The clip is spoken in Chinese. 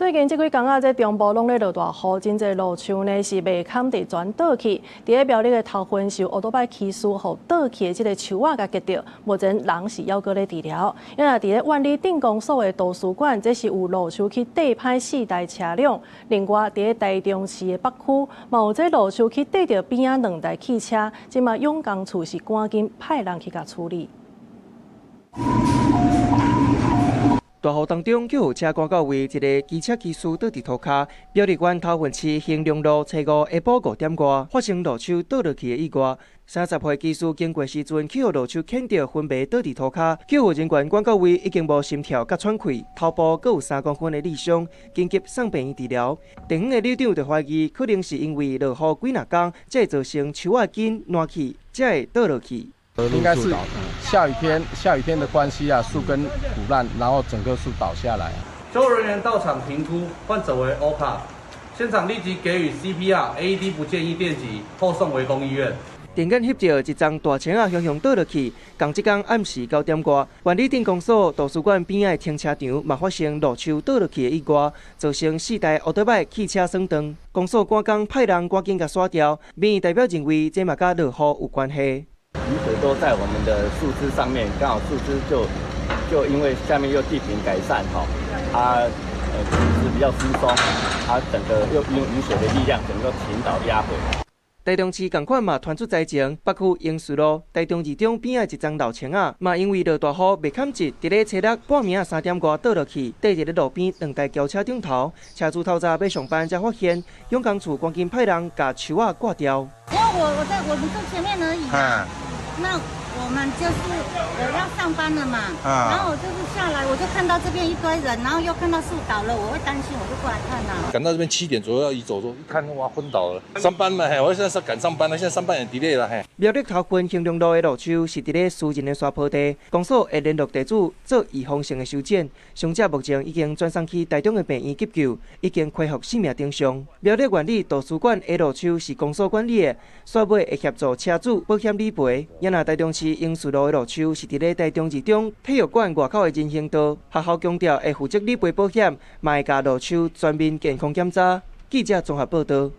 最近這幾天啊，在中部攏咧落大雨，真濟路樹呢是未砍地全倒去。佇個苗栗的頭份受烏多擺騎士互倒去的這個樹仔甲擊到，目前人是猶閣咧治療。因為佇個萬里鎮公所的圖書館，這是有路樹去底歹4台車輛。另外，佇個台中市的北區，嘛有這路樹去底到邊仔2台汽車，即嘛永工處是趕緊派人去甲處理。大雨當中，救護車趕到位，一個機車騎士倒佇塗骹。苗栗縣頭份市興隆路初5下晡5點外，發生路樹倒落去的意外。30歲騎士經過時陣，去互路樹牽着，分別倒佇塗骹。救護人員趕到位，已經無心跳甲喘氣，頭部各有3公分的裂傷，緊急送病院治療。地方的里長就懷疑，可能是因為落雨幾若天，才造成樹仔緊爛去，才會倒落去。應該是下雨天的關係啊，樹根腐爛，然後整個樹倒下來。救護人員到場評估，患者為歐卡，現場立即給予 CPR，AED 不建議電擊，後送圍攻醫院。電眼翕到一張大青仔向倒落去，同這天暗時9點外，萬里鎮公所圖書館邊仔停車場嘛發生路樹倒落去的意外，造成4台烏多擺汽車損傷。公所趕工派人趕緊甲刷掉，民意代表認為這嘛甲落雨有關係。雨水都在我們的樹枝上面，剛好樹枝就因為下面又地坪改善哈，樹枝比較疏鬆，整個又因雨水的力量，整個傾倒壓回。台中市同款嘛傳出災情，北區英樹路、台中二中邊仔一張老青仔嘛因為落大雨未砍折，佇咧初六半暝3點外倒落去，跌入咧路邊2台轎車頂頭。車主透早要上班才發現，永工處趕緊派人把樹仔掛掉。因為我們在前面而已啊。那我們就是我要上班了嘛，然後我就是下來，我就看到這邊一堆人，然後又看到樹倒了，我會擔心，我就過來看啊。趕到這邊7點左右要移走，說一看哇昏倒了，上班嘛，我現在是趕上班了，現在上班也 delay 了。苗栗頭份興隆路的路樹是佇咧私人的沙坡地，公所會聯絡地主做預防性的修剪，傷者目前已經轉送去台中的病院急救，已經恢復生命正常。苗栗縣立圖書館的路樹是公所管理的，煞尾會協助車主保險理賠。也那台中市英樹路的路樹是佇咧台中二中體育館外口的人行道，學校強調會負責理賠保險，嘛會甲路樹全面健康檢查。記者綜合報道。